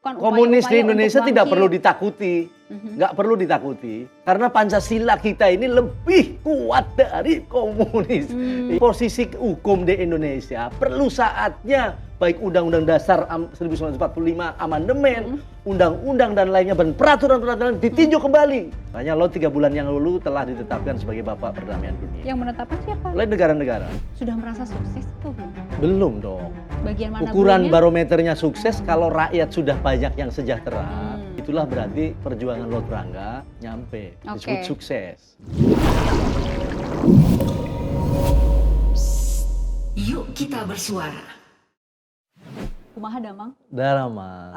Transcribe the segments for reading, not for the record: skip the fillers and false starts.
melakukan Komunis di upaya-upaya Indonesia untuk tidak bangkit. perlu ditakuti, nggak perlu ditakuti, karena Pancasila kita ini lebih kuat dari komunis. Posisi hukum di Indonesia perlu saatnya baik Undang-Undang Dasar 1945 amandemen, undang-undang dan lainnya dan peraturan-peraturan ditinjau kembali. Makanya lo 3 bulan yang lalu telah ditetapkan sebagai Bapak Perdamaian Dunia Yang menetapkan siapa? oleh negara-negara. Sudah merasa sukses atau belum? Belum dong. Bagian mana Ukuran belumnya? barometernya sukses kalau rakyat sudah banyak yang sejahtera. Itulah berarti perjuangan Lord Rangga nyampe, disebut Oke. sukses. Yuk kita bersuara. Kumaha damang? Darama.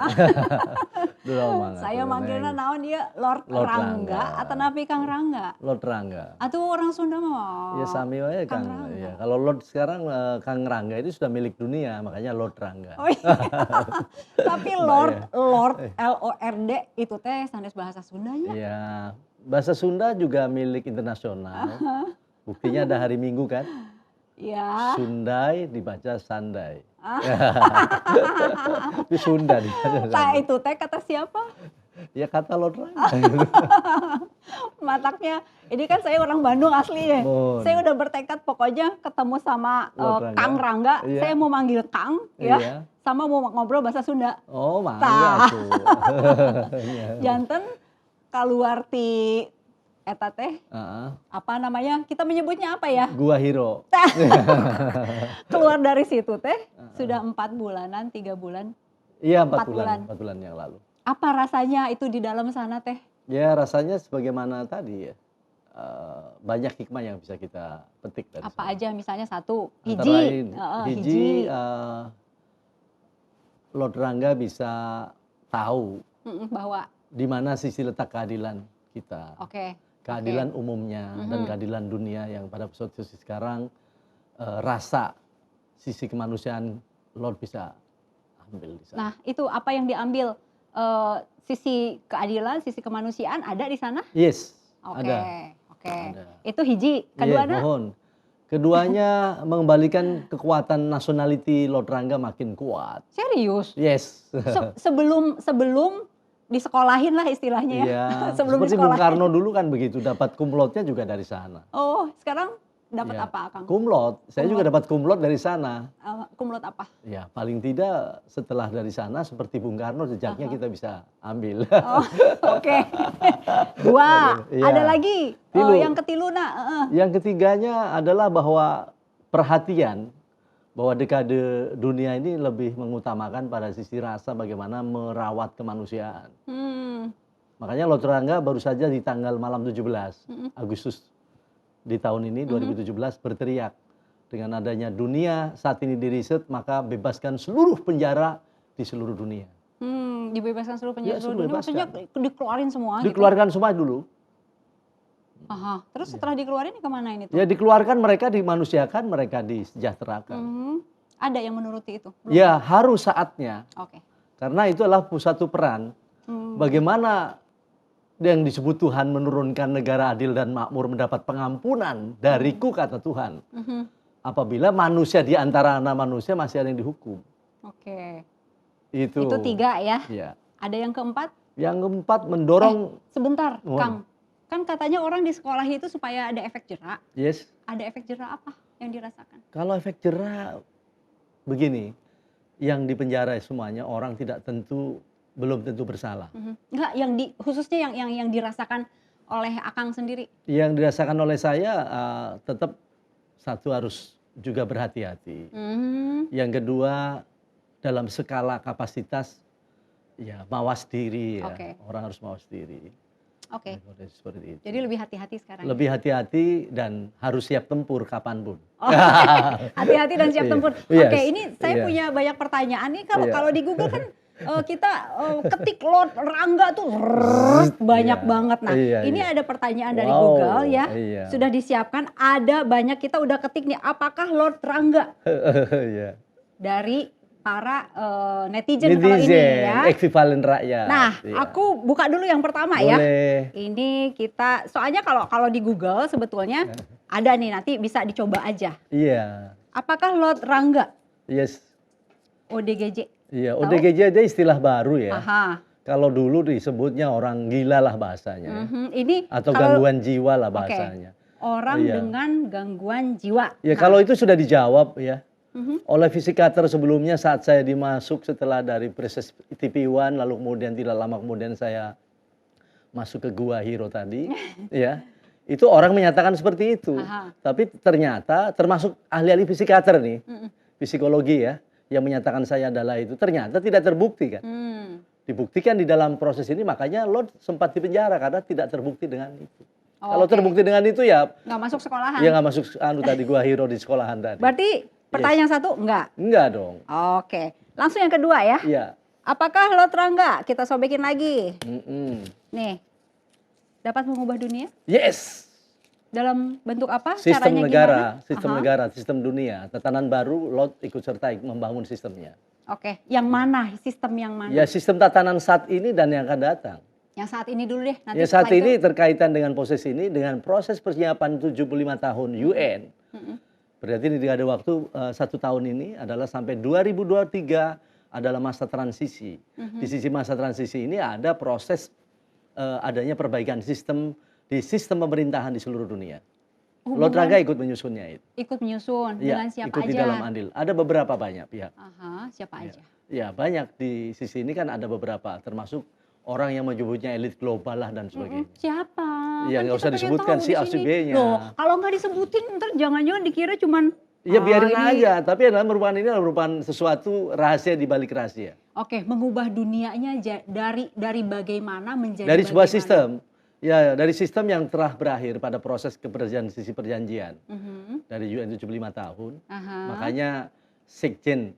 Saya manggilnya naon dia Lord Lord Rangga Rangga. atau napi Kang Rangga? Lord Rangga. Atau orang Sunda mah? Ya sami wae Kang Kang. Rangga. Ya, kalau Lord sekarang Kang Rangga itu sudah milik dunia, makanya Lord Rangga. Oh iya. Tapi Lord L-O-R-D itu teh sanes bahasa Sundanya. Iya, bahasa Sunda juga milik internasional. Buktinya ada hari Minggu kan? Iya. Sundai dibaca Sandai. Itu Sunda dibaca Nah Sandai. itu teh kata siapa? Ya kata Lord Rangga. Mataknya, ini kan saya orang Bandung asli ya. Bon. Saya udah bertekad pokoknya ketemu sama Lord Rangga. Kang Rangga. Iya. Saya mau manggil Kang ya. Iya. Sama mau ngobrol bahasa Sunda. Oh, Tah. mangga tuh. Iya. Janten keluar ti eta teh Heeh. apa namanya? Kita menyebutnya apa ya? Gua Hero. Keluar dari situ teh sudah 4 bulanan, 3 bulan. Iya, 4 4 bulan. 4 bulan yang lalu. Apa rasanya itu di dalam sana teh? Ya rasanya sebagaimana tadi ya. Banyak hikmah yang bisa kita petik dari Apa sana. aja misalnya satu, Antara hiji. lain, hiji, Lord Rangga bisa tahu Bahwa di mana sisi letak keadilan kita. oke. Keadilan umumnya dan keadilan dunia yang pada posisi sekarang rasa sisi kemanusiaan Lord bisa ambil di sana. Nah, itu apa yang diambil? Sisi keadilan, sisi kemanusiaan ada di sana? Yes, Oke, ada. oke. Ada. Itu hiji. Iya, Keduanya? mohon. Keduanya mengembalikan kekuatan nationality Lord Rangga makin kuat. Serius? Yes. Sebelum disekolahin lah istilahnya ya. Iya. Sebelum Seperti Bung disekolahin. Karno dulu kan begitu, dapat kumlotnya juga dari sana. Oh, sekarang dapat Iya. apa, Kang? Kumlot, saya juga dapat kumlot dari sana. Kumlot apa? Ya, paling tidak setelah dari sana seperti Bung Karno jejaknya kita bisa ambil. Oh, oke. Dua. Iya. Ada lagi. Tilu. Yang ketiluna. Yang ketiganya adalah bahwa perhatian bahwa dekade dunia ini lebih mengutamakan pada sisi rasa bagaimana merawat kemanusiaan. Makanya Lord Rangga baru saja di tanggal malam 17 Agustus di tahun ini 2017 berteriak dengan adanya dunia saat ini diriset maka bebaskan seluruh penjara di seluruh dunia. Dibebaskan seluruh penjara Iya, seluruh dunia. Maksudnya dikeluarin semua gitu? Dikeluarkan semua dulu. Aha. Terus setelah dikeluarin kemana ini tuh? Ya dikeluarkan mereka dimanusiakan, mereka disejahterakan. Ada yang menuruti itu? Belum? Ya harus saatnya. Oke. Karena itu adalah satu peran. Bagaimana yang disebut Tuhan menurunkan negara adil dan makmur mendapat pengampunan dariku kata Tuhan. Apabila manusia di antara anak manusia masih ada yang dihukum. Oke. Itu 3 ya. Ya. Ada yang keempat? Yang keempat mendorong. Sebentar, Mohon. Kang. Kan katanya orang di sekolah itu supaya ada efek jera. Yes. Ada efek jera apa yang dirasakan? Kalau efek jera begini, yang di penjara semuanya orang belum tentu bersalah. Enggak, khususnya yang dirasakan oleh Akang sendiri. Yang dirasakan oleh saya tetap satu harus juga berhati-hati. Yang kedua dalam skala kapasitas ya mawas diri ya. Oke. Orang harus mawas diri. Oke. Seperti itu. Jadi lebih hati-hati sekarang. Lebih hati-hati dan harus siap tempur kapanpun. Oh, hati-hati dan siap tempur. Yes. Oke, ini saya Iya. punya banyak pertanyaan nih. Kalau Iya. kalau di Google kan kita ketik Lord Rangga tuh banyak Iya. banget. Nah, Iya, ini iya. ada pertanyaan dari Wow, Google ya. iya. Sudah disiapkan. Ada banyak kita udah ketik nih. Apakah Lord Rangga Iya. dari para netizen kalau ini ya. Ekvivalen rakyat. Nah, Iya. aku buka dulu yang pertama ya. Boleh. Ini kita soalnya kalau di Google sebetulnya ada nih, nanti bisa dicoba aja. Iya. Apakah Lord Rangga Yes. ODGJ? Iya, Tahu? ODGJ aja istilah baru ya. Aha. Kalau dulu disebutnya orang gila lah bahasanya ya. Ini Atau kalau gangguan jiwa lah oke, bahasanya. orang Iya. dengan gangguan jiwa. Ya Nah, kalau itu sudah dijawab ya mhm, oleh psikiater sebelumnya saat saya dimasuk setelah dari proses TP1 lalu kemudian tidak lama kemudian saya masuk ke Gua Hiro tadi ya. Itu orang menyatakan seperti itu. Aha. Tapi ternyata termasuk ahli-ahli psikiater nih, mhm, psikologi ya, yang menyatakan saya adalah itu ternyata tidak terbukti kan. Dibuktikan di dalam proses ini makanya Lord sempat dipenjara karena tidak terbukti dengan itu. Kalau Oke. terbukti dengan itu ya Nggak masuk sekolahan. ya nggak masuk tadi Gua Hiro di sekolahan tadi. Berarti pertanyaan satu enggak. Enggak dong. Oke. Langsung yang kedua ya. Iya. Apakah Lord Rangga, kita sobekin lagi. Mm-mm. Nih. Dapat mengubah dunia? Yes. Dalam bentuk apa? Sistem Caranya negara, gimana? sistem Aha. negara, sistem dunia, tatanan baru, Lord ikut serta membangun sistemnya. Oke. Yang mana? Sistem yang mana? Ya sistem tatanan saat ini dan yang akan datang. Yang saat ini dulu deh. Nanti Ya saat setelah ini itu. terkaitan dengan proses ini, dengan proses persiapan 75 tahun UN. Mm-mm. Berarti ini ada waktu 1 tahun ini adalah sampai 2023 adalah masa transisi. Di sisi masa transisi ini ada proses adanya perbaikan sistem di sistem pemerintahan di seluruh dunia. Lord Hubungan- Rangga ikut menyusunnya itu. ikut menyusun Iya, dengan siapa ikut aja? di dalam andil. Ada beberapa banyak pihak. Aha, siapa Ya. aja? Ya banyak di sisi ini kan ada beberapa, termasuk orang yang menyebutnya elit global lah dan sebagainya. Siapa? Iya, Kan nggak kita usah pengen disebutkan tahu si di A, si sini. B-nya. Loh, kalau nggak disebutin ntar jangan-jangan dikira cuman Ya biarin ini. aja, tapi adalah merupakan sesuatu rahasia di balik rahasia. Oke, mengubah dunianya dari bagaimana menjadi Dari sebuah bagaimana. sistem, ya dari sistem yang telah berakhir pada proses sisi perjanjian Mhm. dari UN 75 tahun. Aha. Makanya Sekjen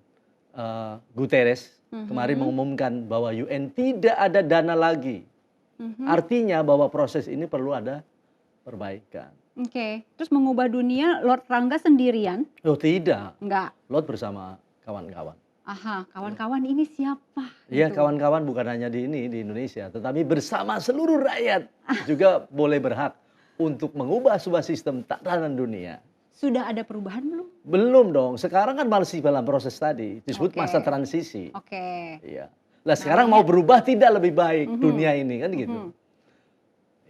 Guterres Mhm. kemarin mengumumkan bahwa UN tidak ada dana lagi. Mhm. Artinya bahwa proses ini perlu ada perbaikan. Oke, terus mengubah dunia Lord Rangga sendirian? Oh tidak, Enggak. Lord bersama kawan-kawan. Aha, kawan-kawan ini siapa? Iya Gitu. kawan-kawan bukan hanya di Indonesia, tetapi bersama seluruh rakyat juga boleh berhak untuk mengubah sebuah sistem tatanan dunia. Sudah ada perubahan belum? Belum dong, sekarang kan masih dalam proses tadi, disebut Oke. masa transisi. Oke. Iya. Lah sekarang mau berubah tidak lebih baik dunia ini kan gitu. Mhm.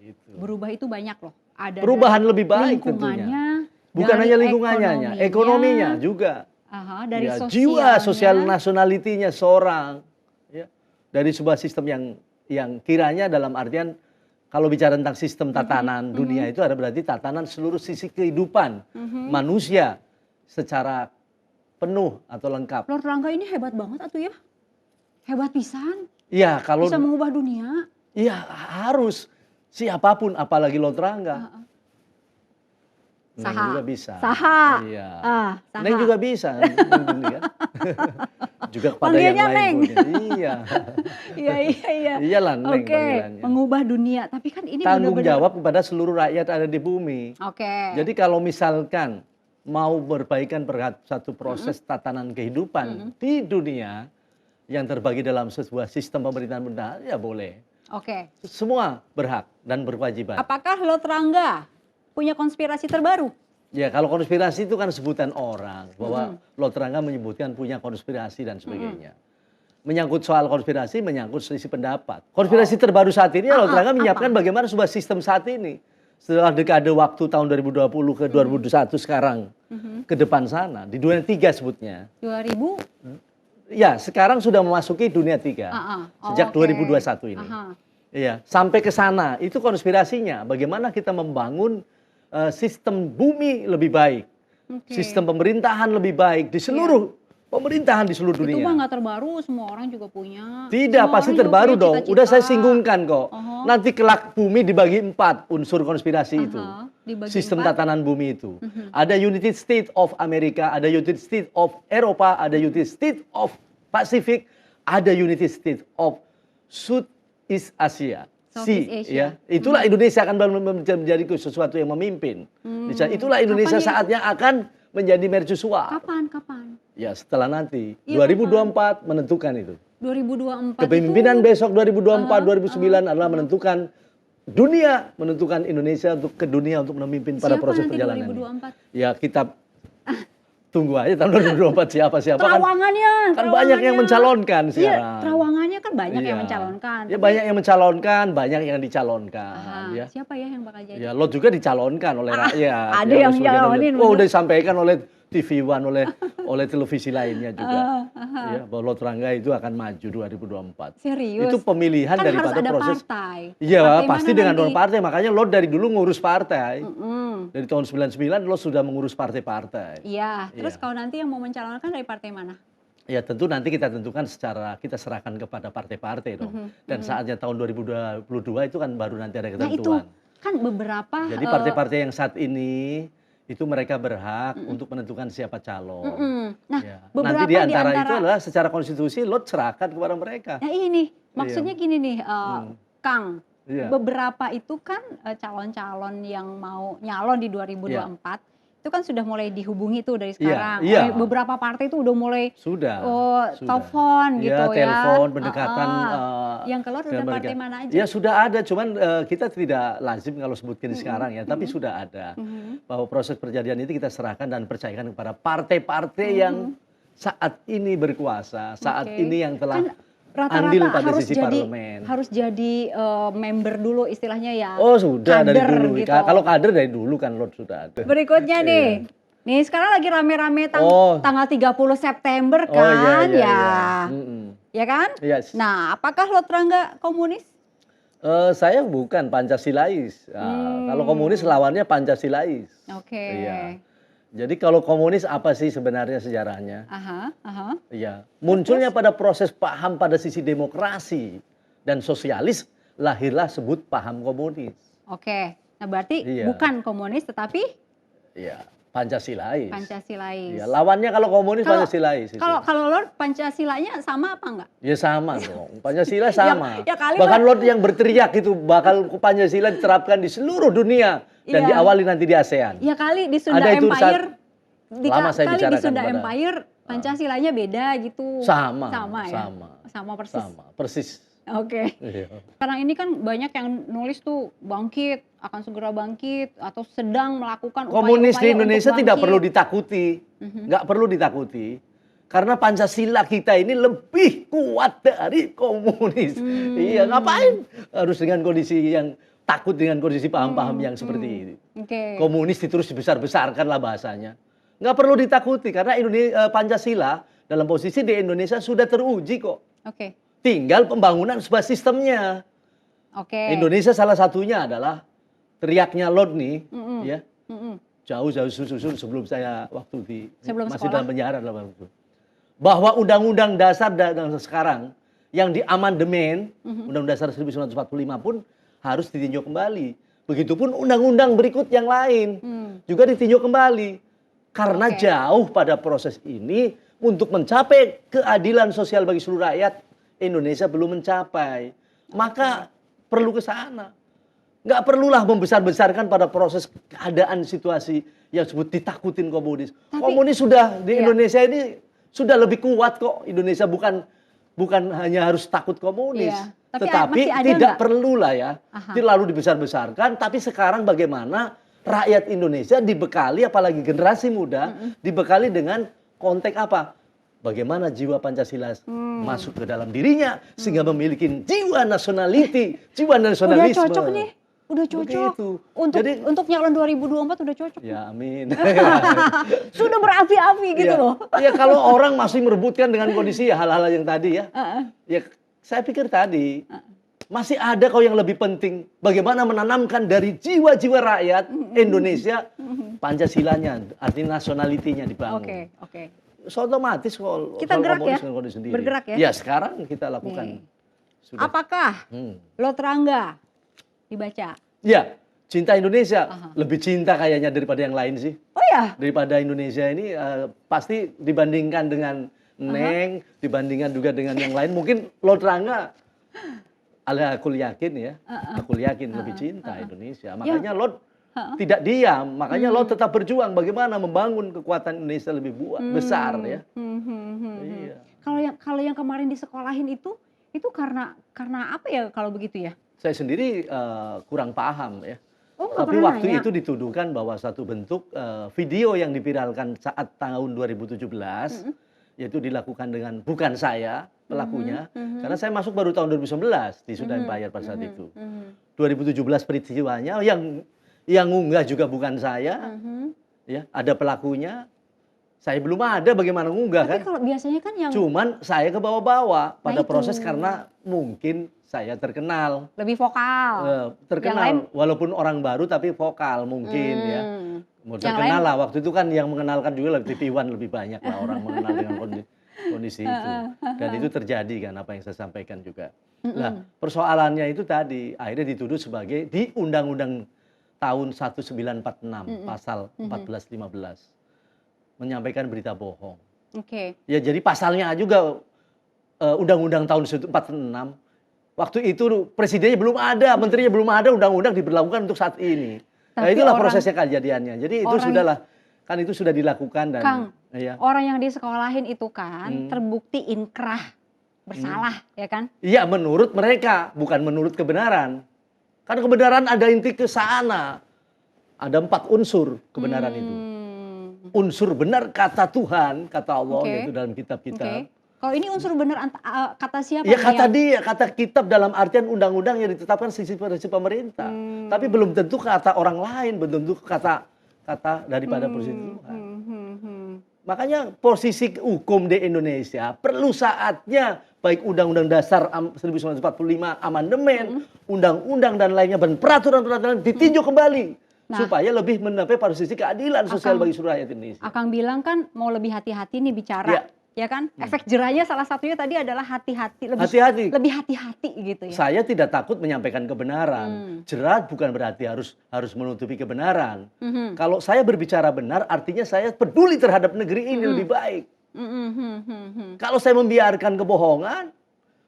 Itu. Berubah itu banyak loh. Ada Perubahan dari lebih baik lingkungannya, tentunya. Bukan dari hanya lingkungannya, ekonominya juga. Aha, dari Ya, sosialnya. jiwa sosial nasionalitinya seorang ya, dari sebuah sistem yang kiranya dalam artian kalau bicara tentang sistem tatanan dunia itu ada berarti tatanan seluruh sisi kehidupan manusia secara penuh atau lengkap. Lord Rangga ini hebat banget atuh ya. Hebat pisan. Iya, kalau Bisa mengubah dunia. iya harus siapapun apalagi Lord Rangga. Neng Saha. juga bisa. Saha. Iya. Saha. Neng juga bisa. Neng kan? Juga kepada Panggilnya yang lain. Neng. boleh. Iya. Iya, iya. Iyalah Neng Oke, panggilannya. mengubah dunia. Tapi kan ini Tanggung benar-benar. jawab kepada seluruh rakyat ada di bumi. Oke. Jadi kalau misalkan mau berbaikan satu proses tatanan kehidupan di dunia yang terbagi dalam sebuah sistem pemerintahan benar, ya boleh. Oke. Semua berhak dan berkewajiban. Apakah Lord Rangga punya konspirasi terbaru? Ya kalau konspirasi itu kan sebutan orang bahwa Lord Rangga menyebutkan punya konspirasi dan sebagainya. Menyangkut soal konspirasi, menyangkut selisih pendapat. Konspirasi terbaru saat ini Lord Rangga menyiapkan bagaimana sebuah sistem saat ini. Setelah dekade waktu tahun 2020 ke 2021 sekarang ke depan sana di dunia 3 sebutnya. 2000? Ya sekarang sudah memasuki dunia 3 Oh, sejak oke. 2021 ini. Aha. Iya, sampai ke sana itu konspirasinya. Bagaimana kita membangun sistem bumi lebih baik, Oke. sistem pemerintahan lebih baik di seluruh pemerintahan di seluruh Itu mah dunia. nggak terbaru, semua orang juga punya. Tidak, Semua pasti orang juga terbaru punya dong. cita-cita. Udah saya singgungkan kok. Aha. Nanti kelak bumi dibagi 4 unsur konspirasi itu. Dibagi Sistem 4. tatanan bumi itu. Ada United States of America, ada United States of Eropa, ada United States of Pacific, ada United States of Southeast Asia. Southeast Asia. Ya. Itulah Indonesia akan menjadi sesuatu yang memimpin. Itulah Indonesia Kapan ya? saatnya akan menjadi mercusuar. Kapan? Ya setelah nanti Iya, 2024 menentukan itu. 2024 Kepemimpinan itu, besok 2024 2009 adalah menentukan dunia, menentukan Indonesia untuk ke dunia untuk memimpin pada siapa proses nanti perjalanan ini. 2024? Ya kita Tunggu aja tahun 2024 siapa-siapa kan banyak yang mencalonkan Iya, sekarang. terawangannya kan banyak yang Iya. mencalonkan. Ya banyak yang mencalonkan, banyak yang dicalonkan. Aha, Ya. siapa ya yang bakal jadi? Ya, Lot juga dicalonkan oleh rakyat. ada ya, yang oleh sebagian nyalonin, rakyat. Oh, bener. udah disampaikan oleh TV One, oleh televisi lainnya juga. Ya, bahwa Lot Rangga itu akan maju 2024. Serius? Itu pemilihan Kan daripada harus ada proses. partai. Iya, Partai pasti mana dengan nanti? non partai. Makanya Lot dari dulu ngurus partai. Mm-mm. Dari tahun 99 Lot sudah mengurus partai-partai. Iya, terus Iya. kalau nanti yang mau mencalonkan dari partai mana? Ya tentu nanti kita tentukan kita serahkan kepada partai-partai dong. Dan saatnya tahun 2022 itu kan baru nanti ada Nah itu ketentuan. kan beberapa. Jadi partai-partai yang saat ini itu mereka berhak untuk menentukan siapa calon. Nah Ya. beberapa Nanti di antara itu diantara- adalah secara konstitusi Lot serahkan kepada mereka. Nah ini maksudnya gini nih, Kang. Iya. Beberapa itu kan calon-calon yang mau nyalon di 2024 itu kan sudah mulai dihubungi tuh dari sekarang. iya. Beberapa partai itu udah mulai Sudah. telepon gitu ya. Telepon, pendekatan. Yang keluar dengan udah mereka. partai mana aja? Ya sudah ada, cuman kita tidak lazim kalau sebutkan sekarang ya, tapi sudah ada. Bahwa proses perjanjian itu kita serahkan dan percayakan kepada partai-partai yang saat ini berkuasa, saat Oke. ini yang telah Kan rata-rata andil pada harus sisi jadi parlemen. harus jadi member dulu istilahnya ya. Oh sudah dari kader dulu. gitu. Kalau kader dari dulu kan Lot sudah ada. Berikutnya nih. Nih sekarang lagi rame-rame tanggal 30 September Oh iya, kan iya, ya. iya. Mm-mm. Ya kan? Yes. Nah, apakah Lot Rangga komunis? Saya bukan Pancasilais. Nah, kalau komunis lawannya Pancasilais. Oke. Iya. Jadi kalau komunis apa sih sebenarnya sejarahnya? Aha. Iya, munculnya pada proses paham pada sisi demokrasi dan sosialis, lahirlah sebut paham komunis. Oke. Nah, berarti Iya. bukan komunis tetapi Iya, Pancasilais. Pancasilais. Iya, lawannya kalau komunis Kalau- Pancasilais. itu. Kalau Lord Pancasilanya sama apa enggak? Ya sama dong, Pancasila sama. ya kali Bahkan Lord- Lord yang berteriak itu bakal Pancasila diterapkan di seluruh dunia dan Iya. diawali nanti di ASEAN. Ya kali di Sunda Ada itu Empire lama saya kali di bicarakan Sunda kepada- Empire Pancasilanya beda gitu. Sama, Sama ya. sama. Sama persis. Sama, persis. Oke. Iya. Sekarang ini kan banyak yang nulis tuh bangkit, akan segera bangkit atau sedang melakukan Komunis upaya-upaya di Indonesia untuk tidak bangkit. perlu ditakuti, nggak perlu ditakuti, karena Pancasila kita ini lebih kuat dari komunis. Iya, ngapain harus dengan kondisi yang takut dengan kondisi paham-paham yang seperti ini. Oke. Komunis terus dibesar-besarkan lah bahasanya. Nggak perlu ditakuti karena Pancasila dalam posisi di Indonesia sudah teruji kok. Oke. Tinggal pembangunan sebuah sistemnya. Oke. Indonesia salah satunya adalah teriaknya Lord nih, ya. Mm-mm. Jauh-jauh susun sebelum saya waktu Sebelum masih sekolah. dalam penjara dalam waktu itu. Bahwa undang-undang dasar dan sekarang yang diamandemen, Undang-Undang Dasar 1945 pun harus ditinjau kembali. Begitupun undang-undang berikut yang lain juga ditinjau kembali. Karena Oke. jauh pada proses ini untuk mencapai keadilan sosial bagi seluruh rakyat, Indonesia belum mencapai. Maka perlu ke sana. Nggak perlulah membesar-besarkan pada proses keadaan situasi yang disebut ditakutin komunis. Komunis sudah di Iya. Indonesia ini sudah lebih kuat kok. Indonesia bukan hanya harus takut komunis. Iya. Tapi Tetapi masih ada tidak nggak? perlulah ya. Aha. Terlalu dibesar-besarkan. Tapi sekarang bagaimana rakyat Indonesia dibekali, apalagi generasi muda, dibekali dengan konteks apa? Bagaimana jiwa Pancasila masuk ke dalam dirinya sehingga memiliki jiwa nationality, jiwa Udah nasionalisme. cocok nih. Udah cocok. Begitu. Untuk nyalon 2024 udah cocok. Ya amin. Sudah berapi-api gitu Ya. loh. Ya kalau orang masih merebutkan dengan kondisi ya hal-hal yang tadi ya. Ya saya pikir tadi masih ada kok yang lebih penting. Bagaimana menanamkan dari jiwa-jiwa rakyat Indonesia Pancasilanya, arti nasionalitinya dibangun. Oke. So, otomatis kok Kita soal gerak komunis ya? dengan kondisi sendiri. Bergerak ya? Ya sekarang kita lakukan. Nih. Sudah. Apakah Lot Rangga dibaca? Ya, cinta Indonesia Aha. lebih cinta kayaknya daripada yang lain sih. Oh ya? Daripada Indonesia ini pasti dibandingkan dengan Neng, dibandingkan juga dengan yang lain. Mungkin Lot Rangga, aku yakin ya, aku yakin lebih cinta Indonesia. Makanya Lot tidak diam, makanya Lot tetap berjuang bagaimana membangun kekuatan Indonesia lebih besar ya. Iya. Kalau yang kemarin disekolahin itu karena apa ya kalau begitu ya? Saya sendiri kurang paham ya. Oh, nggak Tapi pernah waktu nanya? itu dituduhkan bahwa satu bentuk video yang diviralkan saat tahun 2017 Mhm. yaitu dilakukan dengan bukan saya pelakunya, Mhm. karena saya masuk baru tahun 2019 di Sudan Mhm. Empire pada saat Mhm. itu. Mhm. 2017 peristiwanya yang unggah juga bukan saya, Mhm. ya ada pelakunya. Saya belum ada bagaimana ngunggah Tapi kan? kalau biasanya kan yang Cuman saya ke bawah-bawah nah pada itu, proses karena mungkin saya terkenal. lebih vokal. Yang lain Terkenal walaupun orang baru tapi vokal mungkin ya. Mau yang lain terkenal lah waktu itu kan yang mengenalkan juga TV One lebih banyak lah orang mengenal dengan kondisi itu. heeh, Dan itu terjadi kan apa yang saya sampaikan juga. Nah, mhm. persoalannya itu tadi akhirnya dituduh sebagai di Undang-Undang tahun 1946 Mhm. pasal Mhm. 14 15 menyampaikan berita bohong. Oke. Ya jadi pasalnya juga Undang-Undang tahun 46 waktu itu presidennya belum ada, menterinya belum ada, undang-undang diberlakukan untuk saat ini. Nah, Tapi itulah orang prosesnya kejadiannya. Jadi itu orang sudahlah, kan itu sudah dilakukan dan Kang, ya. orang yang disekolahin itu kan Hmm, terbukti inkrah hmm. bersalah, ya kan? Iya menurut mereka, bukan menurut kebenaran. Kan kebenaran ada inti ke sana. Ada 4 unsur kebenaran itu. Unsur benar kata Tuhan, kata Allah Oke. yaitu dalam Oke. kitab-kitab. Kalau ini unsur benar kata siapa Ya nih kata yang dia, kata kitab dalam artian undang-undang yang ditetapkan sisi pemerintah. Tapi belum tentu kata orang lain, belum tentu kata daripada presiden Tuhan. Makanya posisi hukum di Indonesia perlu saatnya baik Undang-Undang Dasar 1945 amandemen, undang-undang dan lainnya dan peraturan-peraturan ditinjau kembali Nah, supaya lebih mencapai pada sisi keadilan sosial Akang bagi seluruh rakyat Indonesia. Akang bilang kan mau lebih hati-hati nih bicara, ya kan? Efek jerahnya salah satunya tadi adalah hati-hati, Hati-hati. lebih hati-hati gitu ya. Saya tidak takut menyampaikan kebenaran. Jerah bukan berarti harus menutupi kebenaran. Kalau saya berbicara benar, artinya saya peduli terhadap negeri ini lebih baik. Kalau saya membiarkan kebohongan,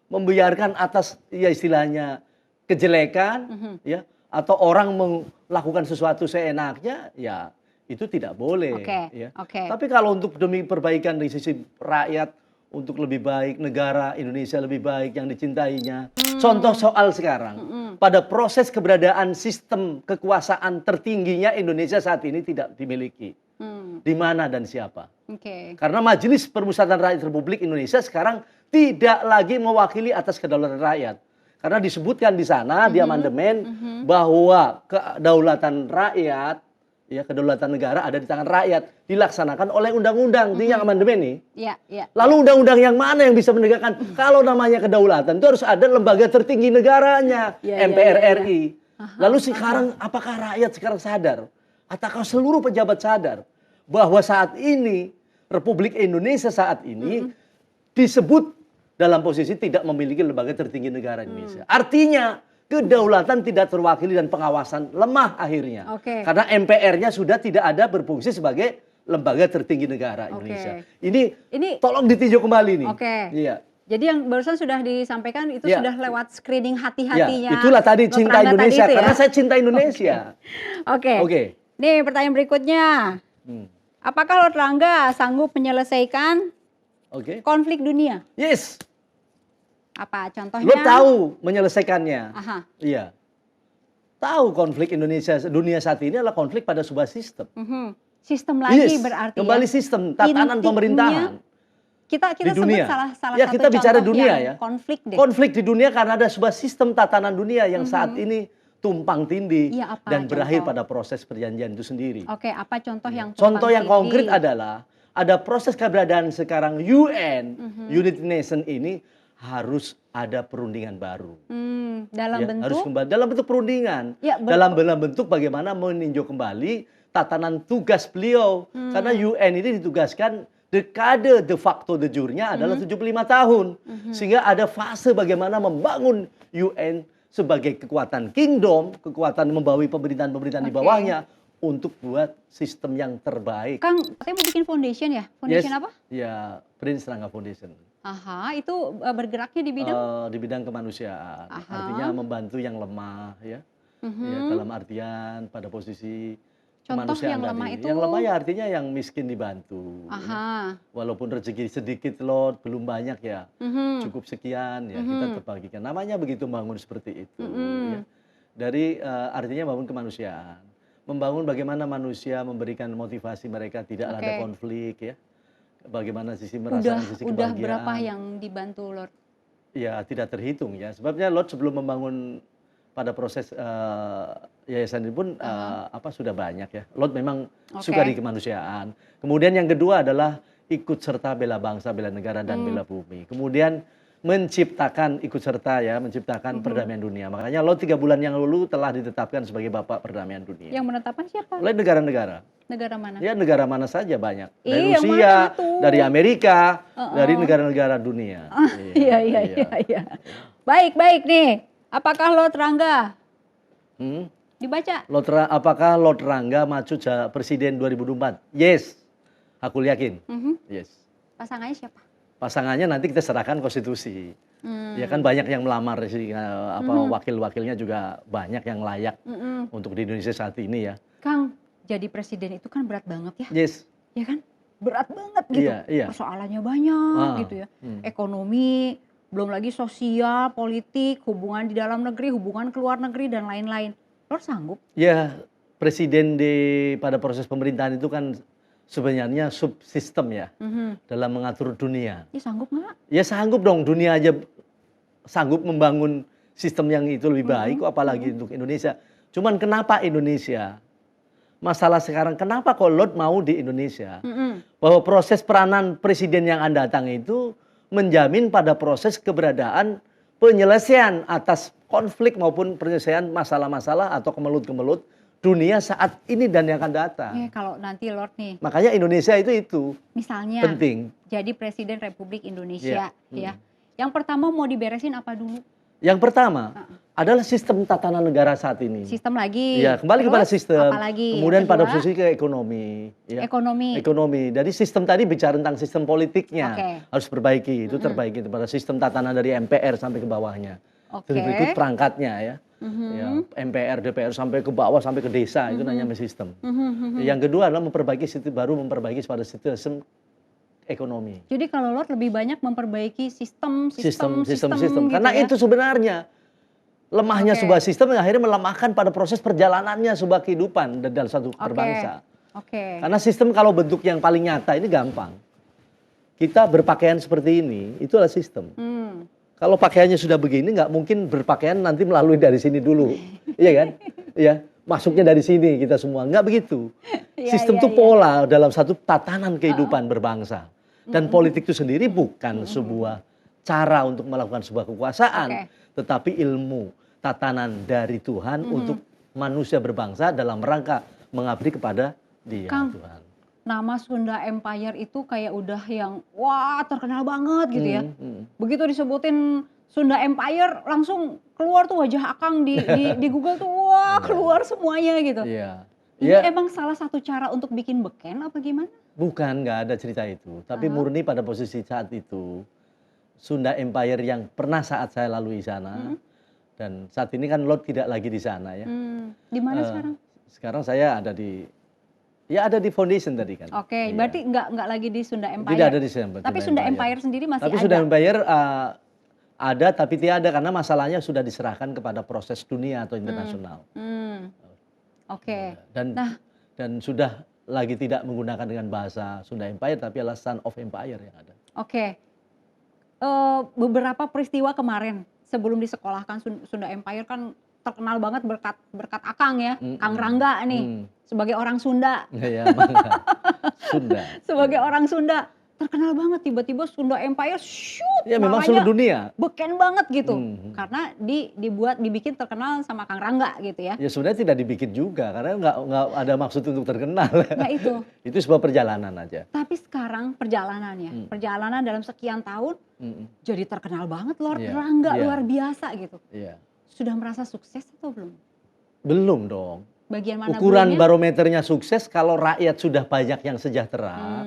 membiarkan atas ya istilahnya kejelekan, ya atau orang melakukan sesuatu seenaknya, ya itu tidak boleh. Oke, Ya. oke. Tapi kalau untuk demi perbaikan dari sisi rakyat, untuk lebih baik negara Indonesia lebih baik yang dicintainya. Contoh soal sekarang, pada proses keberadaan sistem kekuasaan tertingginya Indonesia saat ini tidak dimiliki. Di mana dan siapa? Oke. Karena Majelis Permusyawaratan Rakyat Republik Indonesia sekarang tidak lagi mewakili atas kedaulatan rakyat. Karena disebutkan di sana di amandemen bahwa kedaulatan rakyat, ya kedaulatan negara ada di tangan rakyat, dilaksanakan oleh undang-undang di yang amandemen nih. Iya, iya. Lalu undang-undang yang mana yang bisa menegakkan? Kalau namanya kedaulatan itu harus ada lembaga tertinggi negaranya, Ya, MPR ya, ya. RI. Lalu sekarang apakah rakyat sekarang sadar? Ataukah seluruh pejabat sadar bahwa saat ini Republik Indonesia saat ini disebut dalam posisi tidak memiliki lembaga tertinggi negara Indonesia. Artinya kedaulatan tidak terwakili dan pengawasan lemah akhirnya. Oke. Karena MPR-nya sudah tidak ada berfungsi sebagai lembaga tertinggi negara Indonesia. Ini tolong ditinjau kembali nih. Oke. Iya. Jadi yang barusan sudah disampaikan itu Ya. sudah lewat screening Ya, hati-hatinya. itulah tadi Mbak cinta Pranda Indonesia tadi itu ya? karena saya cinta Indonesia. Oke. Oke. Nih pertanyaan berikutnya. Hmm. Apakah Lord Rangga sanggup menyelesaikan Oke. konflik dunia? Yes. Apa contohnya? Lo tahu menyelesaikannya. Aha. Iya. Tahu konflik Indonesia dunia saat ini adalah konflik pada sebuah sistem. Sistem lagi Yes, berarti kembali ya. sistem tatanan Intinya, pemerintahan Kita di sebut dunia. salah Ya satu kita bicara contoh dunia yang ya. konflik deh. Konflik di dunia karena ada sebuah sistem tatanan dunia yang saat ini tumpang tindih Iya, apa dan berakhir contoh? pada proses perjanjian itu sendiri. Oke, apa contoh yang Contoh yang tumpang konkret tindih? adalah ada proses keberadaan sekarang UN, United Nations ini harus ada perundingan baru. Dalam Ya, bentuk harus kembali dalam bentuk perundingan. Ya, dalam bentuk bagaimana meninjau kembali tatanan tugas beliau. Karena UN ini ditugaskan dekade de facto de jure-nya adalah 75 tahun. Sehingga ada fase bagaimana membangun UN sebagai kekuatan kingdom, kekuatan membawahi pemerintahan-pemerintahan di Oke. bawahnya untuk buat sistem yang terbaik. Kang, katanya mau bikin foundation ya? Foundation apa? Ya, Prince Rangga Foundation. Aha, itu bergeraknya di bidang Di bidang kemanusiaan. Aha. Artinya membantu yang lemah ya. Ya, dalam artian pada posisi Contoh kemanusiaan yang tadi. lemah itu? Yang lemah ya artinya yang miskin dibantu. Ya. Aha. Walaupun rezeki sedikit loh, belum banyak ya. Cukup sekian ya kita terbagikan. Namanya begitu bangun seperti itu. Ya. Dari artinya membangun kemanusiaan, membangun bagaimana manusia memberikan motivasi mereka tidak ada konflik ya, bagaimana sisi merasakan sisi Udah kebahagiaan. berapa yang dibantu Lord? Ya tidak terhitung ya, sebabnya Lord sebelum membangun pada proses yayasan ini pun sudah banyak ya. Lord memang suka di kemanusiaan. Kemudian yang kedua adalah ikut serta bela bangsa, bela negara dan bela bumi. Kemudian menciptakan ikut serta ya, menciptakan perdamaian dunia. Makanya Lord 3 bulan yang lalu telah ditetapkan sebagai Bapak Perdamaian Dunia. Yang menetapkan siapa? Oleh negara-negara. Negara mana? Ya negara mana saja banyak. Dari Rusia, dari Amerika, dari negara-negara dunia. Iya. Baik nih. Apakah Lord Rangga? Dibaca. Apakah Lord Rangga maju presiden 2024? Yes. Aku yakin. Yes. Pasangannya siapa? Pasangannya nanti kita serahkan konstitusi. Ya kan banyak yang melamar sih, wakil-wakilnya juga banyak yang layak untuk di Indonesia saat ini ya. Kang, jadi presiden itu kan berat banget ya. Yes. Ya kan? Berat banget gitu. Iya. Persoalannya banyak gitu ya. Ekonomi, belum lagi sosial, politik, hubungan di dalam negeri, hubungan ke luar negeri dan lain-lain. Lord sanggup? Ya, presiden pada proses pemerintahan itu kan sebenarnya subsistem ya dalam mengatur dunia. Ya sanggup nggak? Ya sanggup dong, dunia aja sanggup membangun sistem yang itu lebih baik, apalagi untuk Indonesia. Cuman kenapa Indonesia? Masalah sekarang kenapa kok Lord mau di Indonesia? Bahwa proses peranan presiden yang akan datang itu menjamin pada proses keberadaan penyelesaian atas konflik maupun penyelesaian masalah-masalah atau kemelut-kemelut dunia saat ini dan yang akan datang. Kalau nanti Lord nih. Makanya Indonesia itu misalnya penting. Jadi Presiden Republik Indonesia ya. Yang pertama mau diberesin apa dulu? Yang pertama adalah sistem tatanan negara saat ini. Sistem lagi. Ya, kembali kepada sistem. Apalagi kemudian pada posisi ke ekonomi. Ya. Ekonomi. Dari sistem tadi bicara tentang sistem politiknya harus perbaiki. Itu terbaiki pada sistem tatanan dari MPR sampai ke bawahnya. Berikut perangkatnya ya. Ya, MPR, DPR sampai ke bawah sampai ke desa itu namanya sistem. Yang kedua adalah memperbaiki pada sistem ekonomi. Jadi kalau Lord lebih banyak memperbaiki sistem karena gitu ya? itu sebenarnya lemahnya sebuah sistem yang akhirnya melemahkan pada proses perjalanannya sebuah kehidupan dalam satu berbangsa. Karena sistem kalau bentuk yang paling nyata ini gampang. Kita berpakaian seperti ini itu adalah sistem. Kalau pakaiannya sudah begini, nggak mungkin berpakaian nanti melalui dari sini dulu, iya kan? Iya, masuknya dari sini kita semua, nggak begitu. Sistem itu pola dalam satu tatanan kehidupan berbangsa. Dan politik itu sendiri bukan sebuah cara untuk melakukan sebuah kekuasaan, tetapi ilmu, tatanan dari Tuhan untuk manusia berbangsa dalam rangka mengabdi kepada Dia, Tuhan. Nama Sunda Empire itu kayak udah yang wah terkenal banget gitu ya. Begitu disebutin Sunda Empire langsung keluar tuh wajah Akang di Google tuh wah keluar semuanya gitu. Ini emang salah satu cara untuk bikin beken apa gimana? Bukan, nggak ada cerita itu. Tapi murni pada posisi saat itu Sunda Empire yang pernah saat saya lalui sana dan saat ini kan Lord tidak lagi di sana ya. Di mana sekarang? Sekarang saya ada di foundation tadi kan. Berarti nggak lagi di Sunda Empire. Tidak ada di Sunda Empire. Tapi Sunda Empire sendiri masih ada. Tapi Sunda Empire ada tapi tiada karena masalahnya sudah diserahkan kepada proses dunia atau internasional. Dan sudah lagi tidak menggunakan dengan bahasa Sunda Empire tapi adalah Son of Empire yang ada. Beberapa peristiwa kemarin sebelum disekolahkan Sunda Empire kan terkenal banget berkat Akang ya, Kang Rangga nih sebagai orang Sunda. Sunda. Sebagai orang Sunda terkenal banget tiba-tiba Sunda Empire ya memang seluruh dunia. Beken banget gitu. Karena dibikin terkenal sama Kang Rangga gitu ya. Ya sebenarnya tidak dibikin juga karena nggak ada maksud untuk terkenal. Nah itu. Itu sebuah perjalanan aja. Tapi sekarang perjalanannya, perjalanan dalam sekian tahun jadi terkenal banget Lord Rangga luar biasa gitu. Sudah merasa sukses atau belum? Belum dong. Bagian mana ukuran barometernya sukses kalau rakyat sudah banyak yang sejahtera,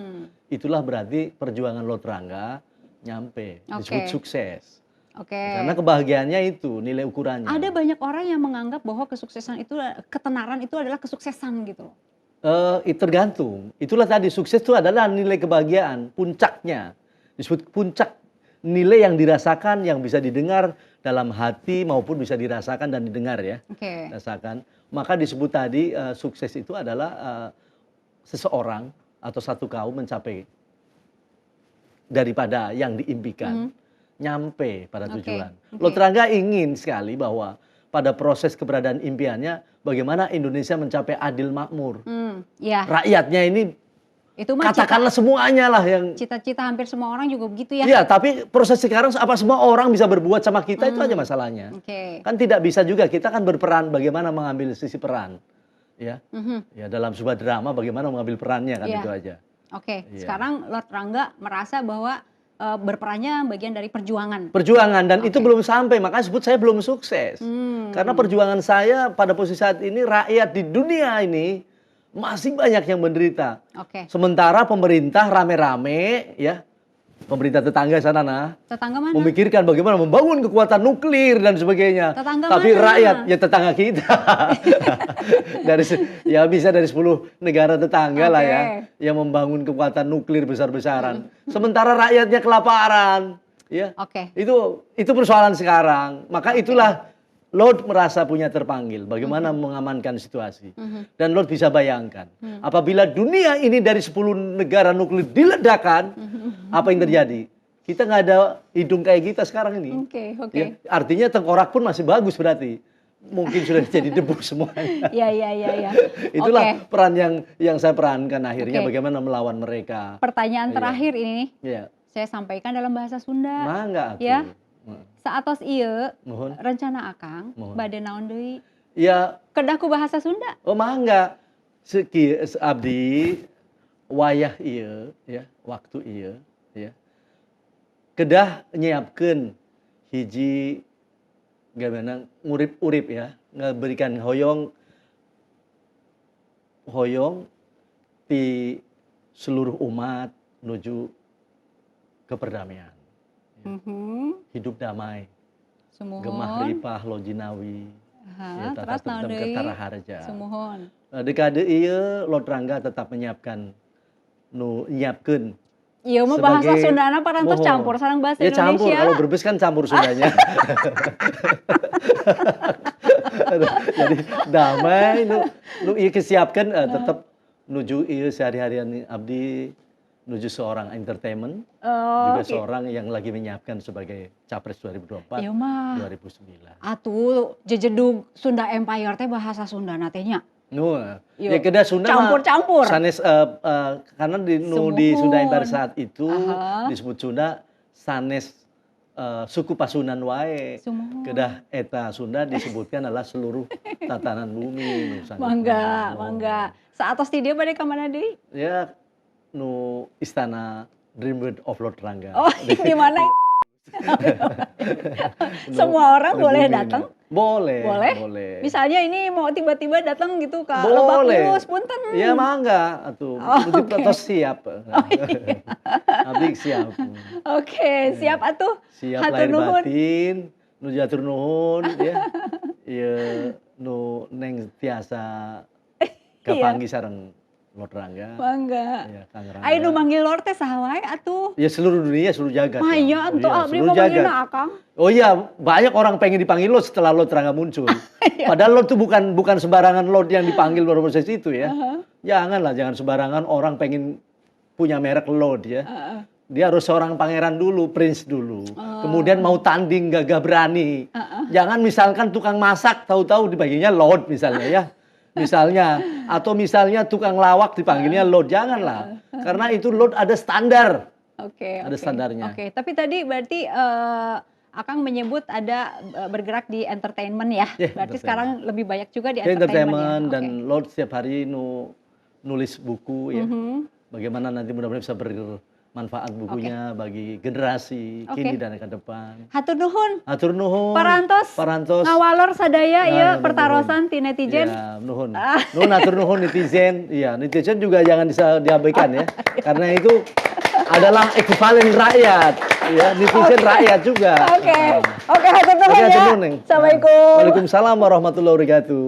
itulah berarti perjuangan Lord Rangga nyampe, disebut sukses. Karena kebahagiaannya itu nilai ukurannya. Ada banyak orang yang menganggap bahwa kesuksesan itu, ketenaran itu adalah kesuksesan gitu. Tergantung. Itulah tadi sukses itu adalah nilai kebahagiaan, puncaknya. Disebut puncak nilai yang dirasakan, yang bisa didengar dalam hati maupun bisa dirasakan dan didengar ya. Oke. Rasakan. Maka disebut tadi sukses itu adalah seseorang atau satu kaum mencapai daripada yang diimpikan, nyampe pada tujuan. Lotrangga ingin sekali bahwa pada proses keberadaan impiannya, bagaimana Indonesia mencapai adil makmur. Ya. Rakyatnya ini Itu mah katakanlah semuanya lah yang cita-cita hampir semua orang juga begitu ya. Iya, tapi proses sekarang apa semua orang bisa berbuat sama kita itu aja masalahnya. Oke. Kan tidak bisa juga, kita kan berperan bagaimana mengambil sisi peran. Ya. Ya dalam sebuah drama bagaimana mengambil perannya kan Iya. itu aja. Oke, Iya. sekarang Lord Rangga merasa bahwa berperannya bagian dari perjuangan. Perjuangan dan itu belum sampai, makanya sebut saya belum sukses. Karena perjuangan saya pada posisi saat ini rakyat di dunia ini masih banyak yang menderita. Oke. Sementara pemerintah rame-rame ya, pemerintah tetangga sana Tetangga mana? memikirkan bagaimana membangun kekuatan nuklir dan sebagainya. Tetangga Tapi mana? rakyat ya tetangga kita. Ya bisa dari 10 negara tetangga lah ya yang membangun kekuatan nuklir besar-besaran. Sementara rakyatnya kelaparan, ya. Oke. Itu persoalan sekarang. Maka itulah Lord merasa punya terpanggil bagaimana mengamankan situasi. Dan Lord bisa bayangkan, apabila dunia ini dari 10 negara nuklir diledakkan, apa yang terjadi? Kita nggak ada hidung kayak kita sekarang ini. Oke. Ya, artinya tengkorak pun masih bagus berarti. Mungkin sudah jadi debu semuanya. Iya. Itulah peran yang saya perankan akhirnya Oke. bagaimana melawan mereka. Pertanyaan terakhir ini Ya. saya sampaikan dalam bahasa Sunda. Mangga atuh. Ya. Saatos ieu Mohon. rencana Akang Mohon. bade naon deui? Ya, Kedah ku bahasa Sunda. oh mangga. Abdi wayah ieu ya, waktu ieu ya. Kedah nyiapkeun hiji gimana ngurip-urip ya, ngeberikan hoyong di seluruh umat menuju keperdamaian. Hidup damai, Sumuhun. gemah ripah lojinawi, ya, Terus naon deui? ketara harja. Sumuhun. Dekade ieu Lord Rangga tetap nyiapkeun. Iya mah bahasa Sebagai- Sundana parantos Mohon. campur sareng bahasa Ya campur, Indonesia. kalau berbes kan campur Sundanya. Jadi damai nu ieu kesiapkan tetap nuju ieu sehari-harian abdi nuju seorang entertainment, juga Oke. seorang yang lagi menyiapkan sebagai Capres 2024, Iya mah. 2009. Atuh jejedug Sunda Empire teh bahasa Sundana teh nya. Nu, Yo. ya kedah Sunda mah Campur-campur. sanes karena di Sunda Empire saat itu Aha. disebut Sunda sanes suku Pasunan wae. Sumuhun. Kedah eta Sunda disebutkan adalah seluruh tatanan bumi. Mangga. Saatos ti dieu bade ka mana deui? Ya, istana Dreamworld of Lord Rangga. Oh, di mana? Semua orang boleh datang? Boleh. Misalnya ini mau tiba-tiba datang gitu ke Lebak Boleh. Bulus, punten. Ya mangga atuh. oke. Tos siap. Abdi siap. Oke, siap atuh. Siap Hatur lahir nuhun. batin, nuju atur nuhun ya. Ieu nu neng tiasa kapanggih sareng Lord Rangga. Mangga. Ya, Kang Rangga. Ayo nu manggil Lord teh saha wae atuh. Ya seluruh dunia, seluruh jagat. Mah ya. iya atuh Iya, abdi seluruh mah jagat. manggilna Akang. Oh iya, banyak orang pengen dipanggil Lord setelah Lord Rangga muncul. Padahal Lord itu bukan sembarangan Lord yang dipanggil pada proses itu ya. Jangan sembarangan orang pengen punya merek Lord ya. Dia harus seorang pangeran dulu, prince dulu. Kemudian mau tanding gagah berani. Jangan misalkan tukang masak tahu-tahu dipanggilnya Lord misalnya ya. Misalnya, atau misalnya tukang lawak dipanggilnya Lord, janganlah. Karena itu Lord ada standar. Oke. Ada standarnya. Oke, tapi tadi berarti Akang menyebut ada bergerak di entertainment ya. Yeah, Berarti entertainment. sekarang lebih banyak juga di Saya entertainment, entertainment ya. dan Oke. Lord setiap hari nulis buku ya. Bagaimana nanti mudah-mudahan bisa bermanfaat bukunya bagi generasi Oke. kini dan ke depan. Hatur nuhun. Atur nuhun. Parantos. Parantos. Ngawalor sadaya ya nuhun. pertarosan ti netizen. Ya, nuhun. Nuhun atur nuhun netizen. Iya, netizen juga jangan diabaikan ya. Karena itu adalah ekivalen rakyat. Ya, netizen rakyat juga. Oke. Oke, hatur nuhun Oke, ya. hatur nuhun, Neng. Assalamualaikum. Waalaikumsalam warahmatullahi wabarakatuh.